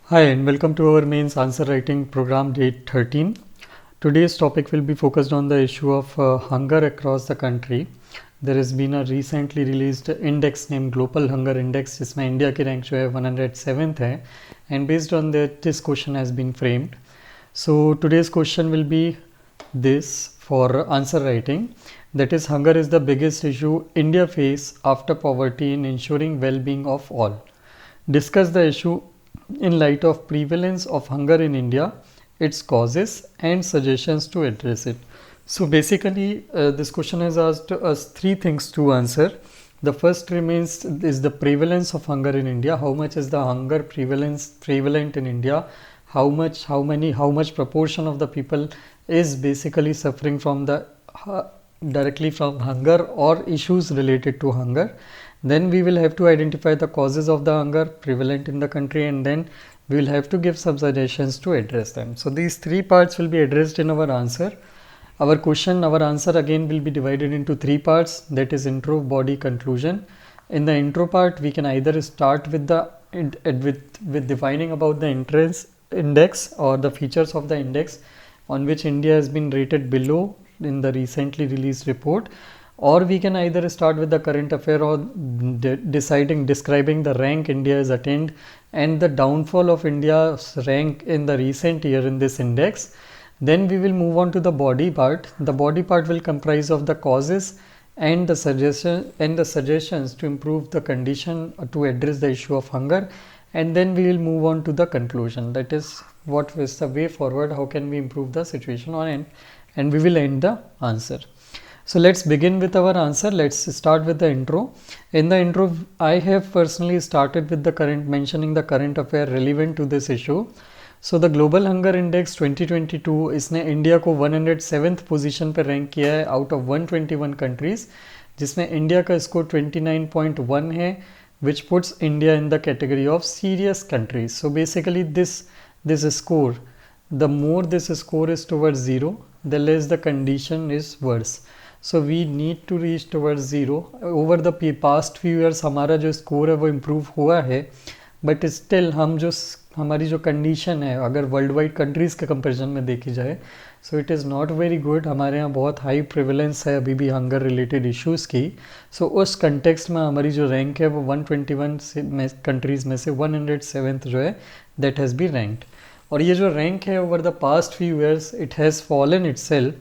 Hi and welcome to our mains answer writing program date 13. Today's topic will be focused on the issue of hunger across the country. There has been a recently released index named Global Hunger Index जिसमें India की rank जो है 107th है and based on that this question has been framed. So today's question will be this for answer writing, that is hunger is the biggest issue India face after poverty in ensuring well-being of all. Discuss the issue in light of prevalence of hunger in India, its causes and suggestions to address it. So basically this question has asked us three things to answer. The first remains is the prevalence of hunger in India. How much is the hunger prevalent in India? How much proportion of the people is basically suffering from the directly from hunger or issues related to hunger. Then we will have to identify the causes of the hunger prevalent in the country, and then we will have to give some suggestions to address them. So these three parts will be addressed in our answer. Our answer again will be divided into three parts, that is intro, body, conclusion. In the intro part, we can either start with the with defining about the entrance index or the features of the index on which India has been rated below in the recently released report, or we can either start with the current affair or describing the rank India has attained and the downfall of India's rank in the recent year in this index. Then we will move on to the body part. The body part will comprise of the causes and the suggestions to improve the condition to address the issue of hunger, and then we will move on to the conclusion, that is what is the way forward, how can we improve the situation on end, and we will end the answer. So let's begin with our answer. Let's start with the intro. In the intro, I have personally started with mentioning the current affair relevant to this issue. So the Global Hunger Index 2022 इसने India को 107th position पर rank किया है out of 121 countries, जिसमें India का score 29.1 है, which puts India in the category of serious countries. So basically this score, the more this score is towards 0, the less the condition is worse. So we need to reach towards 0. Over the past few years हमारा जो score है वो improve हुआ है, but still हमारी जो condition है अगर वर्ल्ड वाइड कंट्रीज़ के कंपेरिजन में देखी जाए, so it is not very good. हमारे यहाँ बहुत हाई प्रिवलेंस है अभी भी हंगर रिलेटेड इश्यूज़ की. सो उस कंटेक्स्ट में हमारी जो रैंक है वो 121 कंट्रीज़ में से 107th जो है दैट हैज़ बी रैंक्ड. और ये जो रैंक है over the past few years it has fallen itself.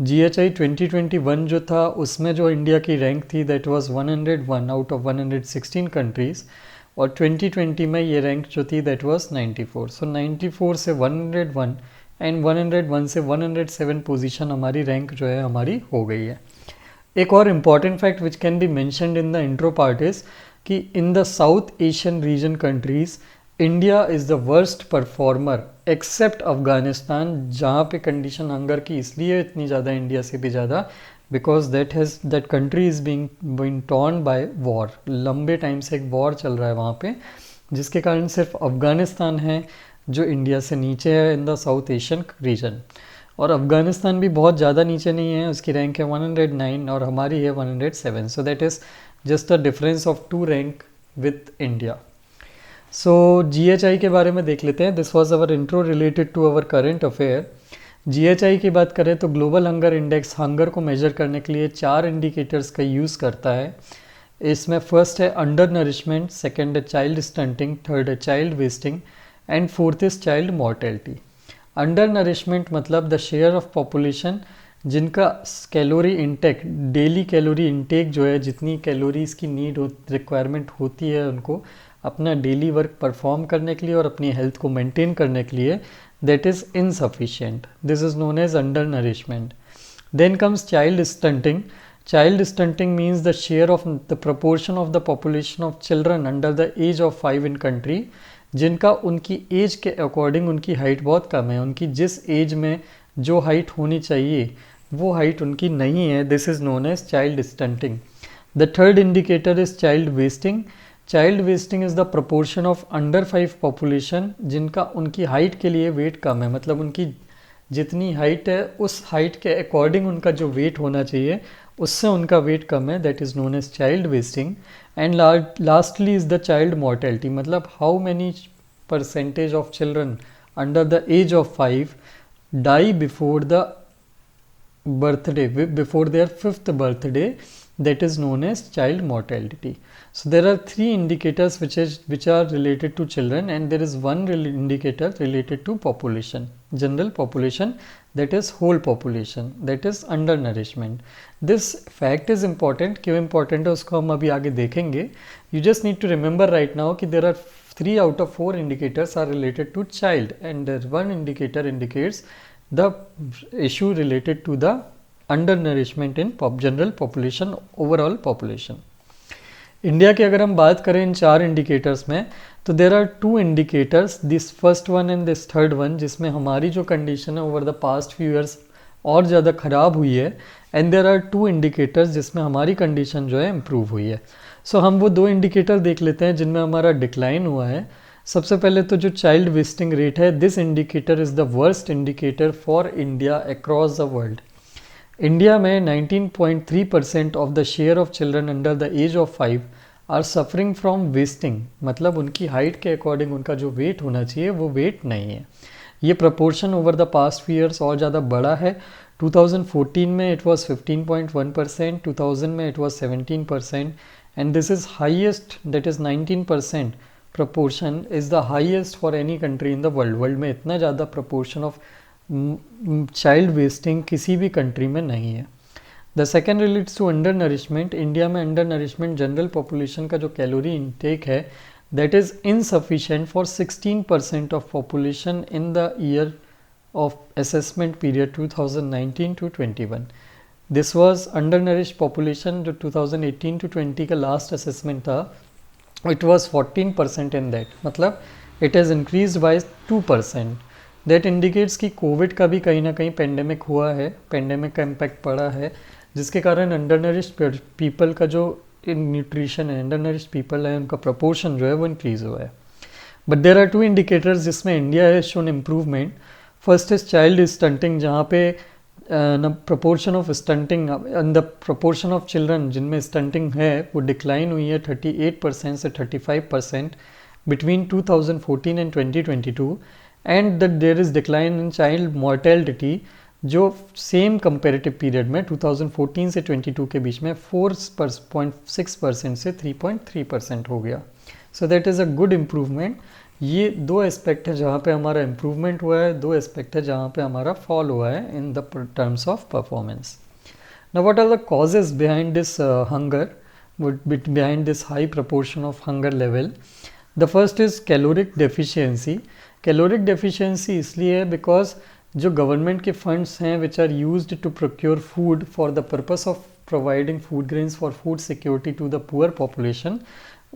GHI 2021 जो था उसमें जो इंडिया की रैंक थी that was 101 out of 116 countries, और 2020 में ये रैंक जो थी दैट वाज 94. सो 94 से 101 एंड 101 से 107 पोजीशन हमारी रैंक जो है हमारी हो गई है. एक और important fact which can be mentioned in the intro part is कि in the south Asian region countries India is the worst performer except Afghanistan, जहाँ पे कंडीशन हंगर की इसलिए इतनी ज़्यादा इंडिया से भी ज़्यादा because that country is being torn by war. लंबे टाइम से एक वॉर चल रहा है वहाँ पे, जिसके कारण सिर्फ अफगानिस्तान है जो इंडिया से नीचे है in the south Asian reason. और अफगानिस्तान भी बहुत ज़्यादा नीचे नहीं है, उसकी रैंक है 109 और हमारी है 107. So that is just a difference of 2 rank with India. So GHI के बारे में देख लेते हैं. This was our intro related to our current affair. GHI की बात करें तो ग्लोबल हंगर इंडेक्स हंगर को मेजर करने के लिए 4 इंडिकेटर्स का यूज़ करता है. इसमें फर्स्ट है अंडर नरिशमेंट, सेकेंड है चाइल्ड स्टंटिंग, थर्ड है child wasting and fourth is child mortality. Under nourishment मतलब द शेयर ऑफ पॉपुलेशन जिनका calorie intake, daily calorie intake जो है, जितनी कैलोरीज की रिक्वायरमेंट होती है उनको अपना डेली वर्क परफॉर्म करने के लिए और अपनी हेल्थ को मेंटेन करने के लिए, that is insufficient. This is known as undernourishment. Then comes child stunting. Child stunting means the share of the proportion of the population of children under the age of 5 in country जिनका उनकी as के according उनकी height बहुत कम है. उनकी जिस as में जो हाइट होनी चाहिए वो हाइट उनकी नहीं है. This is known as child stunting. The third indicator is child wasting. Child wasting is the proportion of under 5 population जिनका उनकी हाइट के लिए वेट कम है, मतलब उनकी जितनी हाइट है उस हाइट के अकॉर्डिंग उनका जो वेट होना चाहिए उससे उनका वेट कम है, that is known as child wasting. And lastly is the child mortality, मतलब how many percentage of children under the age of 5 die before the birthday, before their 5th birthday, that is known as child mortality. So there are 3 indicators which are related to children, and there is one indicator related to population, general population, that is whole population, that is undernourishment. This fact is important. क्यों important है उसको हम अभी आगे देखेंगे. You just need to remember right now कि there are 3 out of 4 indicators are related to child, and one indicator indicates the issue related to the undernourishment in general population, overall population. India की अगर हम बात करें इन 4 indicators में, तो there are 2 indicators, this first one and this third one, जिसमें हमारी जो कंडीशन है over the past few years और ज़्यादा ख़राब हुई है, एंड देर आर 2 इंडिकेटर्स जिसमें हमारी कंडीशन जो है इम्प्रूव हुई है. सो हम वो 2 इंडिकेटर देख लेते हैं जिनमें हमारा डिक्लाइन हुआ है. सबसे पहले तो जो चाइल्ड वेस्टिंग रेट है, this indicator is the worst indicator for India across the world. India में 19.3% of the share of children under the age of 5 are suffering from wasting, मतलब उनकी हाइट के अकॉर्डिंग उनका जो वेट होना चाहिए वो वेट नहीं है. ये proportion over the past few years और ज़्यादा बड़ा है. 2014 में इट वाज 15.1%, 2000 में it was 17%, and this is highest, that is 19% proportion is the highest for any country in the world. World में इतना ज़्यादा proportion of child wasting किसी भी country में नहीं है. The second relates to undernourishment. India में undernourishment जनरल population का जो कैलोरी intake है, that is insufficient for 16% of population in the year of assessment period 2019 to 21. This was undernourished population जो 2018 to 20 का last assessment था. It was 14% in that, मतलब it has increased by 2%. That indicates कि Covid का भी कहीं ना कहीं पेंडेमिक हुआ है, पेंडेमिक का इम्पैक्ट पड़ा है, जिसके कारण अंडरनरिश्ड पीपल का जो न्यूट्रिशन है, अंडरनरिश्ड पीपल है, उनका प्रपोर्शन जो है वो इंक्रीज़ हुआ है. बट देर आर 2 इंडिकेटर्स जिसमें इंडिया है shown improvement. First is child stunting, जहाँ पे proportion of stunting and the proportion of children जिनमें stunting है वो डिक्लाइन हुई है 38% से 35% between 2014 and 2022, and that there is decline in child mortality जो सेम कंपेरेटिव पीरियड में 2014 से 22 के बीच में 4.6% से 3.3% हो गया. सो that is a good improvement. ये 2 एस्पेक्ट है जहाँ पे हमारा इम्प्रूवमेंट हुआ है, 2 एस्पेक्ट है जहाँ पे हमारा फॉल हुआ है in the terms of performance. Now what are the causes behind this hunger, behind this high proportion of hunger level? The first is caloric deficiency. Caloric deficiency इसलिए है बिकॉज जो गवर्नमेंट के फंड्स हैं which are used to procure food for the purpose of providing food grains for food security to the poor population,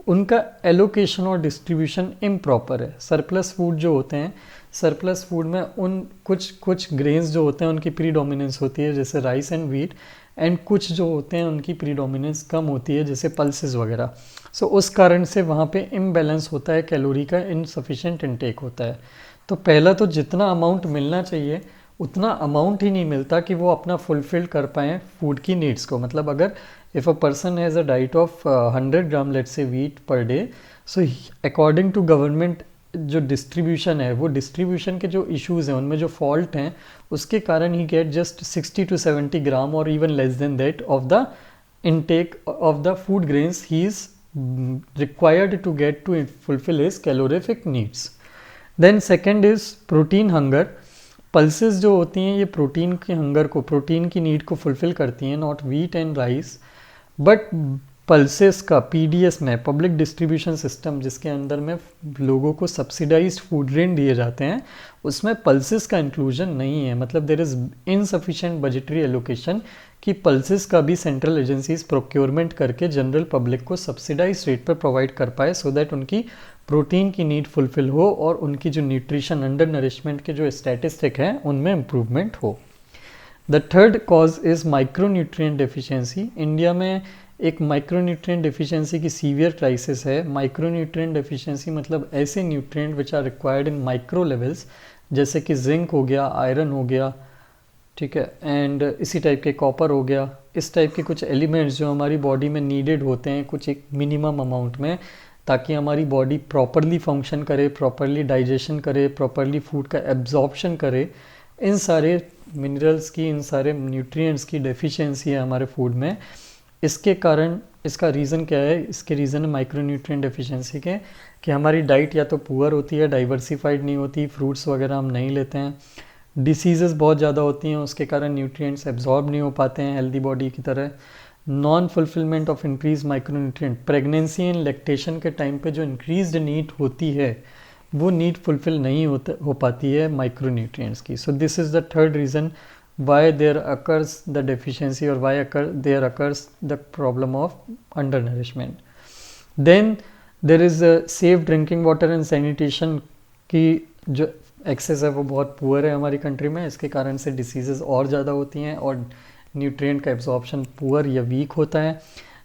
उनका allocation और distribution improper है. Surplus food जो होते हैं, सरप्लस फूड में उन कुछ ग्रेन्स जो होते हैं उनकी प्रीडोमिनेंस होती है जैसे राइस एंड वीट, एंड कुछ जो होते हैं उनकी प्रीडोमिनेंस कम होती है जैसे पल्सेस वगैरह. सो उस कारण से वहाँ पे इम्बैलेंस होता है, कैलोरी का इनसफिशिएंट इनटेक होता है. तो पहला तो जितना अमाउंट मिलना चाहिए उतना अमाउंट ही नहीं मिलता कि वो अपना फुलफिल कर पाएँ फूड की नीड्स को. मतलब अगर if a person has a diet of 100 gram let's say wheat per day, so according to government जो डिस्ट्रीब्यूशन है वो डिस्ट्रीब्यूशन के जो इश्यूज़ हैं उनमें जो फॉल्ट हैं उसके कारण ही गेट जस्ट 60 to 70 ग्राम और even less than that of the intake of the food grains ही is required to get to fulfil his calorific needs. Then second is protein hunger. Pulses जो होती हैं ये प्रोटीन के hunger को, protein की need को फुलफिल करती हैं, not wheat and rice. But pulses का पीडीएस में, पब्लिक डिस्ट्रीब्यूशन सिस्टम जिसके अंदर में लोगों को सब्सिडाइज्ड फूड ग्रेन दिए जाते हैं, उसमें पल्सेस का इंक्लूजन नहीं है. मतलब there is insufficient budgetary allocation कि पल्सेस का भी सेंट्रल एजेंसीज प्रोक्योरमेंट करके जनरल पब्लिक को सब्सिडाइज रेट पर प्रोवाइड कर पाए, सो दैट उनकी प्रोटीन की नीड फुलफिल हो और उनकी जो न्यूट्रिशन अंडर नरिशमेंट के जो स्टैटिस्टिक हैं उनमें इम्प्रूवमेंट हो. The third cause is micronutrient deficiency. India में एक माइक्रोन्यूट्रिएंट डेफिशिएंसी की सीवियर क्राइसिस है. माइक्रोन्यूट्रिएंट डेफिशिएंसी मतलब ऐसे nutrient which are required in micro levels, जैसे कि जिंक हो गया, आयरन हो गया, ठीक है, एंड इसी टाइप के कॉपर हो गया. इस टाइप के कुछ एलिमेंट्स जो हमारी बॉडी में नीडेड होते हैं कुछ एक मिनिमम अमाउंट में, ताकि हमारी बॉडी प्रॉपरली फंक्शन करे, प्रॉपरली डाइजेशन करे, प्रॉपरली फूड का एब्जॉर्प्शन करे। इन सारे मिनरल्स की, इन सारे न्यूट्रिएंट्स की डेफिशिएंसी है हमारे फूड में। इसके कारण, इसका रीज़न क्या है? इसके रीज़न है माइक्रोन्यूट्रिएंट डेफिशिएंसी के, कि हमारी डाइट या तो पुअर होती है, डाइवर्सिफाइड नहीं होती, फ्रूट्स वगैरह हम नहीं लेते हैं, डिसीज़ेस बहुत ज़्यादा होती हैं, उसके कारण न्यूट्रिएंट्स एब्जॉर्ब नहीं हो पाते हैं हेल्दी बॉडी की तरह। Non fulfilment of increase micronutrient, pregnancy and lactation के टाइम पे जो इंक्रीज्ड नीड होती है वो नीड फुलफिल नहीं हो पाती है माइक्रोन्यूट्रिएंट्स की। So this is the third reason why there occurs the deficiency or why there occurs the problem of undernourishment. Then there is a safe drinking water and sanitation की जो access है वो बहुत पुअर है हमारी country में। इसके कारण से डिसीज़ेस और ज़्यादा होती हैं और न्यूट्रिएंट का एब्जॉर्प्शन पुअर या वीक होता है।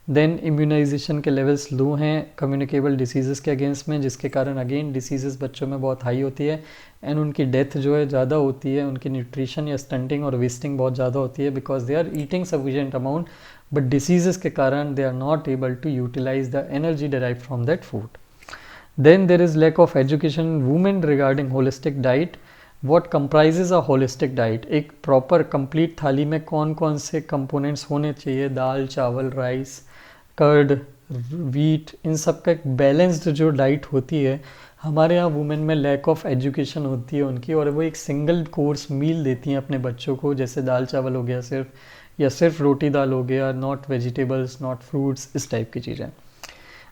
देन इम्यूनाइजेशन के लेवल्स लो हैं कम्युनिकेबल डिसीज़ेस के अगेंस्ट में, जिसके कारण अगेन डिसीज़ेस बच्चों में बहुत हाई होती है एंड उनकी डेथ जो है ज़्यादा होती है, उनकी न्यूट्रिशन या स्टंटिंग और वेस्टिंग बहुत ज़्यादा होती है, because they are eating sufficient amount but diseases के कारण they are not able to utilise the energy derive from that food. Then there is lack of education in women regarding holistic diet. What comprises a holistic diet? एक proper complete thali में कौन कौन से components होने चाहिए? दाल, चावल, rice, curd, wheat, इन सब का एक बैलेंस्ड जो डाइट होती है। हमारे यहाँ वुमेन में लैक ऑफ एजुकेशन होती है उनकी, और वो एक सिंगल कोर्स मील देती हैं अपने बच्चों को, जैसे दाल चावल हो गया सिर्फ, या सिर्फ रोटी दाल हो गया, नॉट वेजिटेबल्स, नॉट फ्रूट्स, इस टाइप की चीज़ें।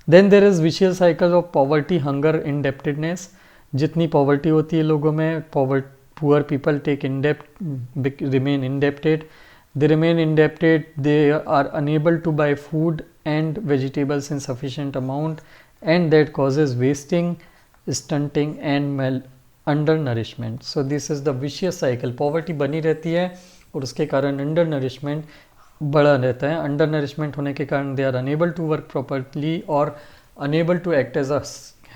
Then there is vicious cycle of poverty, hunger, indebtedness. जितनी पॉवर्टी होती है लोगों में, poor people take in debt, remain indebted, they remain indebted, they are unable to buy food and vegetables in sufficient amount, and that causes wasting, stunting and undernourishment. So this is the vicious cycle. Poverty बनी रहती है और उसके कारण undernourishment बढ़ा रहता है। undernourishment होने के कारण they are unable to work properly or unable to act as a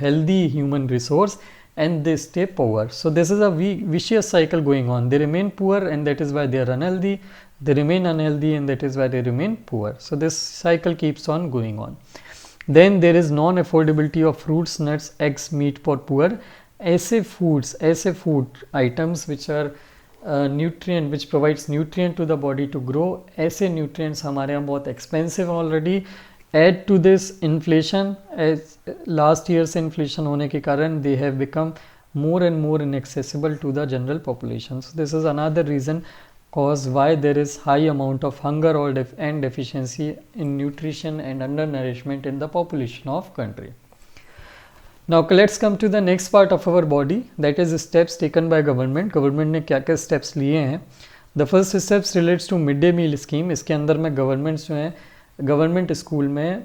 healthy human resource and they stay poor. So this is a vicious cycle going on. They remain poor and that is why they are unhealthy. They remain unhealthy and that is why they remain poor. So this cycle keeps on going on. Then there is non-affordability of fruits, nuts, eggs, meat for poor. ऐसे food items which are nutrient, which provides nutrient to the body to grow, ऐसे nutrients हमारे यहाँ बहुत expensive already. Add to this inflation, as last year's inflation होने के कारण they have become more and more inaccessible to the general population. So this is another reason cause why there is high amount of hunger or and deficiency in nutrition and undernourishment in the population of country. Now let's come to the next part of our body, that is steps taken by government. Government ने क्या क्या steps लिए हैं? The first steps relates to midday meal scheme. इसके अंदर में governments जो हैं, गवर्नमेंट स्कूल में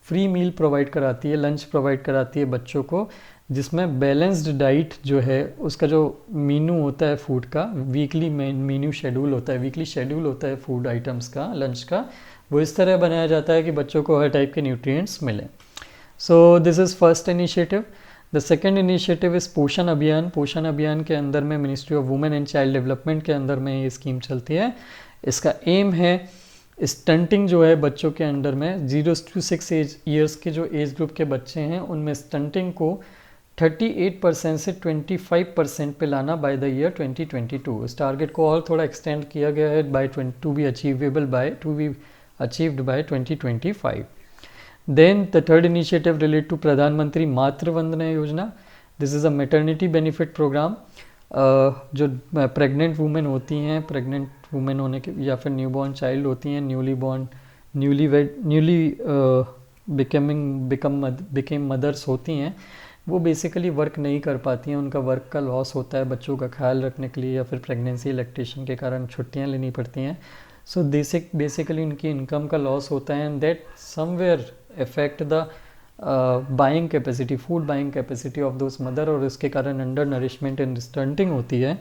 फ्री मील प्रोवाइड कराती है, लंच प्रोवाइड कराती है बच्चों को, जिसमें बैलेंस्ड डाइट जो है उसका जो मीनू होता है फूड का, वीकली मीनू शेड्यूल होता है, वीकली शेड्यूल होता है फूड आइटम्स का, लंच का, वो इस तरह बनाया जाता है कि बच्चों को हर टाइप के न्यूट्रिएंट्स मिलें। So this is first initiative. The second initiative is पोषण अभियान। पोषण अभियान के अंदर में ministry of women and child development के अंदर में ये स्कीम चलती है। इसका एम है स्टंटिंग जो है बच्चों के अंडर में 0 to 6 ईयर्स के जो एज ग्रुप के बच्चे हैं उनमें स्टंटिंग को 38% से 25% पे लाना बाय द ईयर 2022। इस टारगेट को और थोड़ा एक्सटेंड किया गया है to be achieved by 2025। Then the third initiative relate to Pradhan Mantri Matru Vandana Yojana. This is a maternity benefit programme. जो प्रेग्नेंट वुमेन होती हैं, प्रेग्नेंट वुमेन होने के या फिर न्यूबॉर्न चाइल्ड होती हैं, बिकेम मदर्स होती हैं, वो बेसिकली वर्क नहीं कर पाती हैं, उनका वर्क का लॉस होता है बच्चों का ख्याल रखने के लिए, या फिर प्रेगनेंसी लैक्टेशन के कारण छुट्टियां लेनी पड़ती हैं। सो बेसिकली उनकी इनकम का लॉस होता है and that somewhere affect the buying capacity, food buying capacity of those mother, और इसके कारण अंडर नरिशमेंट एंड स्टंटिंग होती है।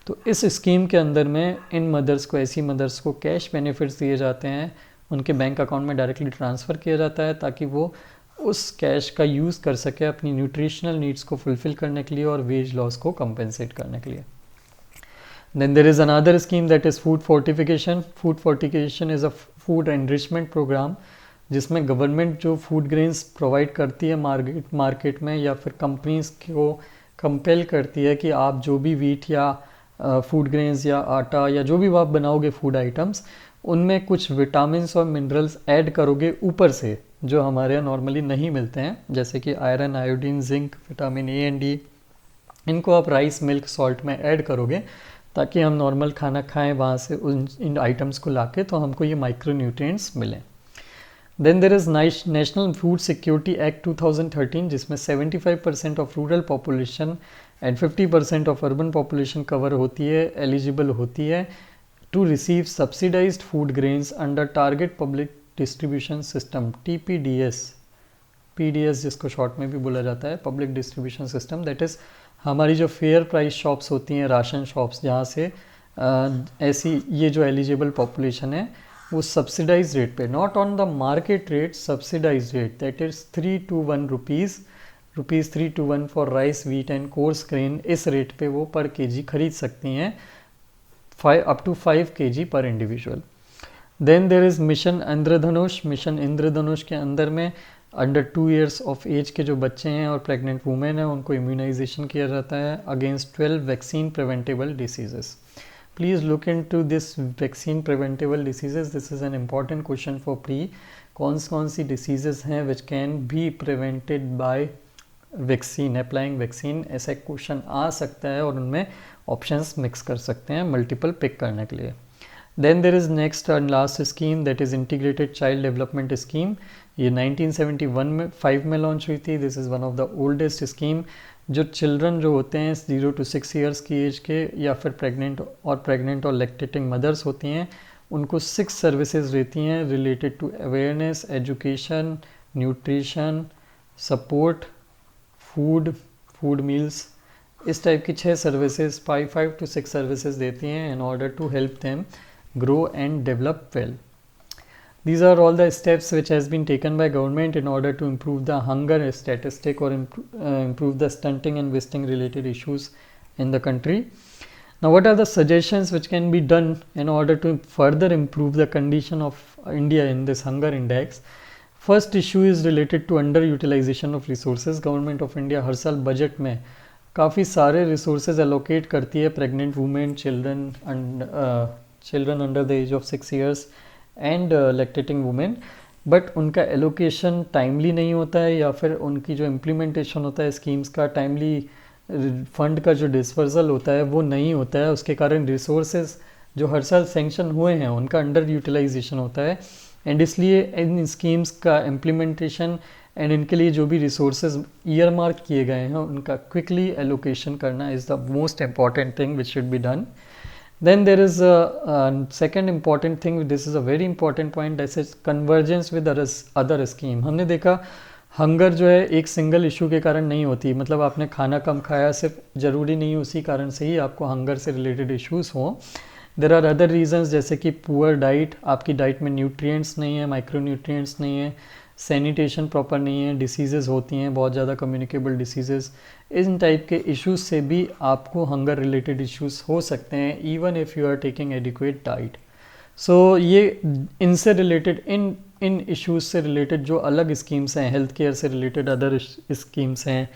तो इस स्कीम के अंदर में इन मदर्स को, ऐसी मदर्स को कैश बेनिफिट्स दिए जाते हैं, उनके बैंक अकाउंट में डायरेक्टली ट्रांसफ़र किया जाता है ताकि वो उस कैश का यूज़ कर सके अपनी न्यूट्रिशनल नीड्स को फुलफ़िल करने के लिए और वेज लॉस को कंपेंसेट करने के लिए। Then there is another scheme that is food fortification. Food fortification is a food enrichment program जिसमें गवर्नमेंट जो फूड ग्रेन्स प्रोवाइड करती है मार्केट में, या फिर कंपनीज को कंपेल करती है कि आप जो भी वीट या फूड ग्रेन्स या आटा या जो भी आप बनाओगे फूड आइटम्स, उनमें कुछ विटामिन्स और मिनरल्स ऐड करोगे ऊपर से, जो हमारे यहाँ नॉर्मली नहीं मिलते हैं, जैसे कि iron, iodine, zinc, vitamin A and D. इनको आप राइस, मिल्क, सॉल्ट में ऐड करोगे ताकि हम नॉर्मल खाना खाएं वहाँ से इन आइटम्स को लाके, तो हमको ये माइक्रो न्यूट्रिएंट्स मिलें। Then there is national food security act 2013, जिसमें 75% of rural population and 50% of urban population cover होती है, एलिजिबल होती है to receive subsidised food grains under target public distribution system, TPDS, PDS जिसको शॉर्ट में भी बोला जाता है, public distribution system. That is हमारी जो फेयर प्राइस शॉप्स होती हैं, राशन शॉप्स, जहाँ से ऐसी ये जो एलिजिबल पॉपुलेशन है वो सब्सिडाइज रेट पे, not on the market rate, subsidized rate, that is 3 to 1 rupees 3 to 1 for rice, wheat and coarse grain. इस रेट पे वो पर केजी खरीद सकती हैं, अप टू 5 kg पर individual. Then there is mission Indradhanush. Mission Indradhanush के अंदर में अंडर 2 years ऑफ एज के जो बच्चे हैं और प्रेग्नेंट वुमेन हैं, उनको इम्यूनाइजेशन किया जाता है against 12 vaccine preventable diseases. Please look into this vaccine preventable diseases, this is an important question for pre. कौन सी डिसीजेस हैं which can be prevented by vaccine, applying vaccine, ऐसा एक क्वेश्चन आ सकता है और उनमें ऑप्शंस मिक्स कर सकते हैं मल्टीपल पिक करने के लिए। Then there is next and last scheme, that is integrated child development scheme. ये 1975 में लॉन्च हुई थी। This is one of the oldest scheme. जो चिल्ड्रन जो होते हैं 0 to 6 years की एज के, या फिर प्रेग्नेंट और लैक्टेटिंग मदर्स होती हैं, उनको 6 सर्विसेज रहती हैं related to awareness, education, nutrition, support, food meals. इस टाइप की 6 सर्विसेज, 5 to 6 सर्विसेज देती हैं in order to help them grow and develop well. These are all the steps which has been taken by government in order to improve the hunger statistic or improve the stunting and wasting related issues in the country. Now, what are the suggestions which can be done in order to further improve the condition of India in this hunger index? First issue is related to underutilization of resources. Government of India हर साल budget में काफ़ी सारे resources allocate करती है pregnant women, children under the age of 6 years and lactating women, but उनका allocation timely नहीं होता है, या फिर उनकी जो इम्प्लीमेंटेशन होता है स्कीम्स का, टाइमली फंड का जो डिस्पर्सल होता है वो नहीं होता है। उसके कारण रिसोर्सेज जो हर साल सेंक्शन हुए हैं उनका अंडर यूटिलाइजेशन होता है, एंड इसलिए इन स्कीम्स का इम्प्लीमेंटेशन एंड इनके लिए जो भी रिसोर्सेज ईयर मार्क किए गए हैं उनका क्विकली एलोकेशन करना is the most important thing which should be done. Then there is a second important thing, this is a very important point, that is convergence with other scheme. हमने देखा hunger जो है एक single issue के कारण नहीं होती, मतलब आपने खाना कम खाया सिर्फ ज़रूरी नहीं उसी कारण से ही आपको हंगर से रिलेटेड इश्यूज़ हों. देर आर अदर रीजंस, जैसे कि पुअर डाइट, आपकी डाइट में न्यूट्रिएंट्स नहीं है, माइक्रो न्यूट्रिएंट्स नहीं है, सैनिटेशन प्रॉपर नहीं है, डिसीज़ेज़ होती हैं बहुत ज़्यादा, कम्युनिकेबल डिसीज़ेज़. इन टाइप के इश्यूज़ से भी आपको हंगर रिलेटेड इश्यूज़ हो सकते हैं even if you are taking adequate diet. So ये इनसे रिलेटेड इन इश्यूज़ से रिलेटेड जो अलग स्कीम्स हैं, हेल्थ केयर से रिलेटेड अदर स्कीम्स हैं,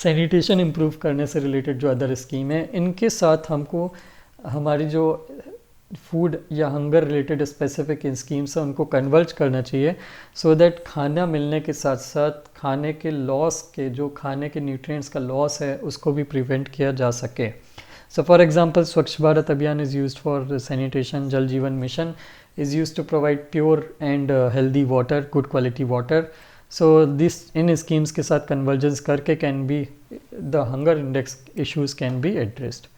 सैनिटेशन इम्प्रूव करने से रिलेटेड जो अदर स्कीम है, इनके साथ हमको हमारी जो फूड या हंगर रिलेटेड स्पेसिफिक स्कीम्स हैं उनको कन्वर्ज करना चाहिए, सो दैट खाना मिलने के साथ साथ खाने के लॉस के, जो खाने के न्यूट्रिएंट्स का लॉस है उसको भी प्रिवेंट किया जा सके. So for example, Swachh Bharat Abhiyan is used for sanitation. Jal Jeevan Mission is used to provide pure and healthy water, good quality water. So this in schemes के साथ convergence करके can be the hunger index issues can be addressed.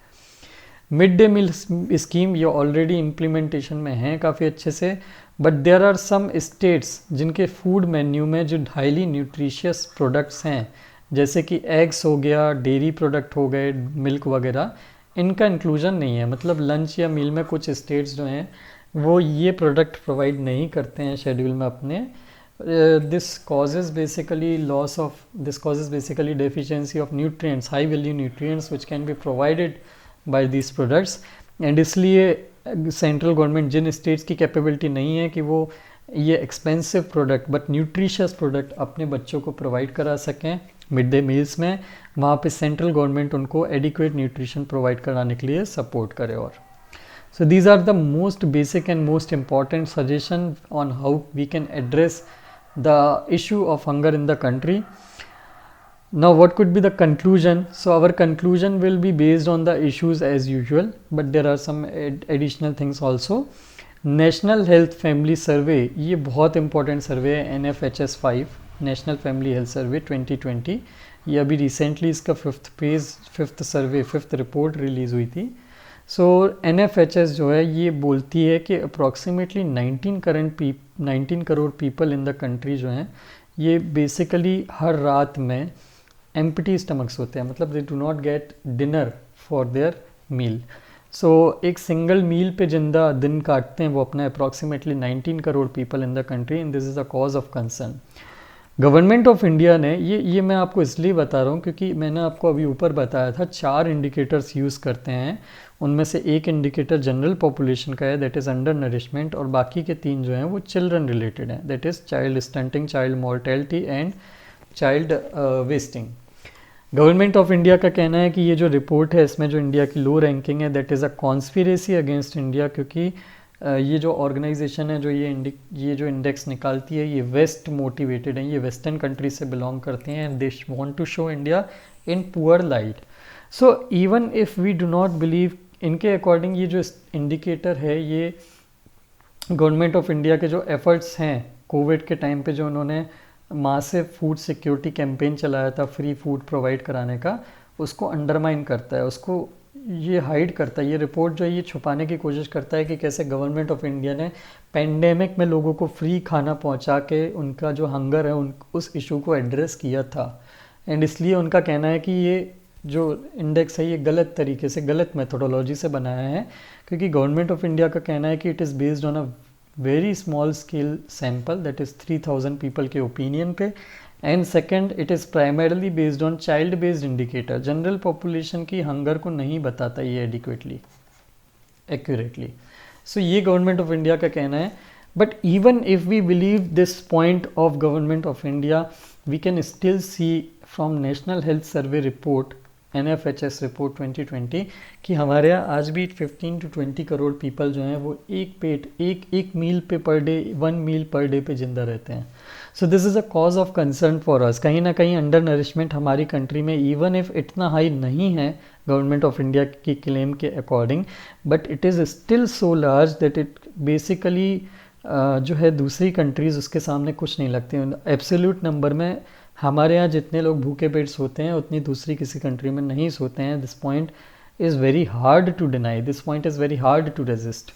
Mid day meal scheme ये already implementation में है काफ़ी अच्छे से, but there are some states जिनके फूड मेन्यू में जो हाईली न्यूट्रिशियस प्रोडक्ट्स हैं, जैसे कि एग्स हो गया, डेयरी प्रोडक्ट हो गए, मिल्क वगैरह, इनका इंक्लूजन नहीं है. मतलब लंच या मील में कुछ स्टेट्स जो हैं वो ये प्रोडक्ट प्रोवाइड नहीं करते हैं शेड्यूल में अपने. This causes basically deficiency of nutrients, high value nutrients which can be provided by this products. And इसलिए सेंट्रल गवर्नमेंट जिन स्टेट्स की कैपेबिलिटी नहीं है कि वो ये expensive product but nutritious product अपने बच्चों को प्रोवाइड करा सकें मिड डे मील्स में, वहाँ पे सेंट्रल गवर्नमेंट उनको एडिक्वेट न्यूट्रिशन प्रोवाइड कराने के लिए सपोर्ट करे। और so these are the most basic and most important suggestion on how we can address the issue of hunger in the country. Now what could be the conclusion? So our conclusion will be based on the issues as usual, but there are some additional things also. National health family survey, ये बहुत important survey है, NFHS 5 national family health survey 2020। ये अभी recently इसका fifth survey, fifth report release हुई थी। सो NFHS जो है ये बोलती है कि approximately 19 crore people in the country जो हैं ये बेसिकली हर रात में एम्प्टी स्टमक्स होते हैं, मतलब they do not get dinner for their meal. So एक सिंगल मील पे जिंदा दिन काटते हैं वो अपना approximately 19 crore people in the country, and this is a cause of concern. Government of India ने ये मैं आपको इसलिए बता रहा हूँ क्योंकि मैंने आपको अभी ऊपर बताया था 4 इंडिकेटर्स यूज़ करते हैं, उनमें से एक इंडिकेटर जनरल पॉपुलेशन का है, दैट इज़ अंडर नरिशमेंट, और बाकी के 3 जो हैं वो चिल्ड्रन रिलेटेड हैं, that is child stunting, child mortality and child wasting. Government of India का कहना है कि ये जो रिपोर्ट है इसमें जो इंडिया की लो रैंकिंग है that is a conspiracy against India, क्योंकि ये जो ऑर्गेनाइजेशन है जो ये जो इंडेक्स निकालती है ये वेस्ट मोटिवेटेड है, ये वेस्टर्न कंट्री से बिलोंग करते हैं, and they want to show India in poor light. So even if we do not believe, इनके अकॉर्डिंग ये जो इंडिकेटर है ये गवर्नमेंट ऑफ इंडिया के जो एफर्ट्स हैं कोविड के टाइम पे जो उन्होंने मासिव फूड सिक्योरिटी कैंपेन चलाया था फ्री फूड प्रोवाइड कराने का, उसको अंडरमाइन करता है, उसको ये हाइड करता है। ये रिपोर्ट जो है ये छुपाने की कोशिश करता है कि कैसे गवर्नमेंट ऑफ इंडिया ने पेंडेमिक में लोगों को फ्री खाना पहुंचा के उनका जो हंगर है उस इशू को एड्रेस किया था, एंड इसलिए उनका कहना है कि ये जो इंडेक्स है ये गलत तरीके से, गलत मेथोडोलॉजी से बनाया है, क्योंकि गवर्नमेंट ऑफ इंडिया का कहना है कि it is based on a very small scale sample, that is 3000 people के ओपिनियन पे, and second it is primarily based on child based indicator. General population की हंगर को नहीं बताता ये एडिक्वेटली, एक्यूरेटली। सो ये गवर्नमेंट ऑफ इंडिया का कहना है, but even if we believe this point of government of India, we can still see from national health survey report NFHS report 2020 कि हमारे यहाँ आज भी 15 to 20 करोड़ पीपल जो हैं वो एक मील पे पर डे, 1 मील पर डे पे जिंदा रहते हैं। So this is a cause of concern for us. कहीं ना कहीं अंडर नरिशमेंट हमारी कंट्री में इवन इफ इतना हाई नहीं है गवर्नमेंट ऑफ इंडिया की क्लेम के according, but it is still so large that it basically जो है दूसरी कंट्रीज़ उसके सामने कुछ नहीं लगती। एब्सोल्यूट नंबर में हमारे यहाँ जितने लोग भूखे पेट सोते हैं उतनी दूसरी किसी कंट्री में नहीं सोते हैं। This point is very hard to deny, this point is very hard to resist,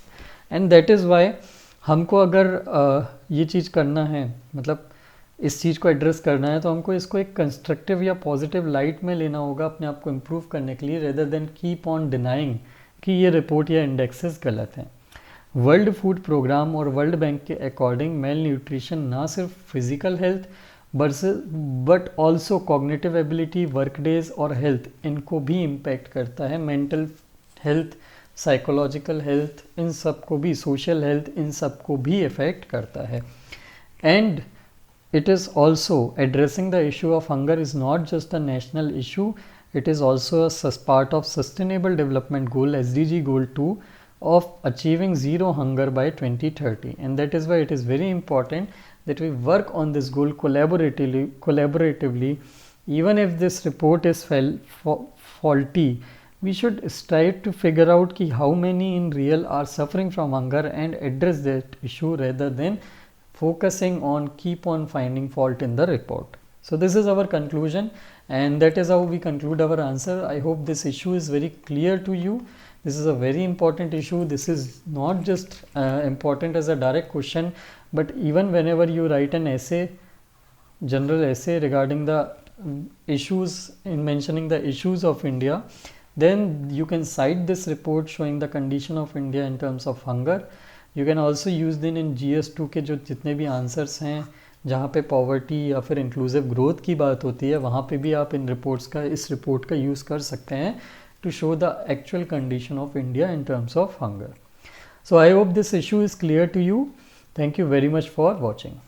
and that is why हमको अगर ये चीज़ करना है, मतलब इस चीज़ को एड्रेस करना है, तो हमको इसको एक कंस्ट्रक्टिव या पॉजिटिव लाइट में लेना होगा अपने आप को इम्प्रूव करने के लिए, rather than keep on denying कि ये रिपोर्ट या इंडेक्सेस गलत हैं। वर्ल्ड फूड प्रोग्राम और वर्ल्ड बैंक के अकॉर्डिंग मेल न्यूट्रिशन ना सिर्फ physical health but also cognitive ability, work days और हेल्थ, इनको भी इम्पैक्ट करता है। मेंटल हेल्थ, साइकोलॉजिकल हेल्थ, इन सब को भी, सोशल हेल्थ, इन सब को भी इफ़ेक्ट करता है। And it is also addressing the issue of hunger is not just a national issue, it is also a part of sustainable development goal SDG goal 2 of achieving zero hunger by 2030, and that is why it is very important that we work on this goal collaboratively. Even if this report is faulty, we should strive to figure out ki how many in real are suffering from hunger and address that issue rather than focusing on keep on finding fault in the report. So this is our conclusion, and that is how we conclude our answer. I hope this issue is very clear to you. This is a very important issue. This is not just important as a direct question, but even whenever you write an essay, general essay regarding the issues, in mentioning the issues of India, then you can cite this report showing the condition of India in terms of hunger. You can also use दिन इन GS2 के जो जितने भी answers हैं जहाँ पे poverty या फिर इंक्लूसिव ग्रोथ की बात होती है, वहाँ पे भी आप इस रिपोर्ट का यूज़ कर सकते हैं to show the actual condition of India in terms of hunger. So I hope this issue is clear to you. Thank you very much for watching.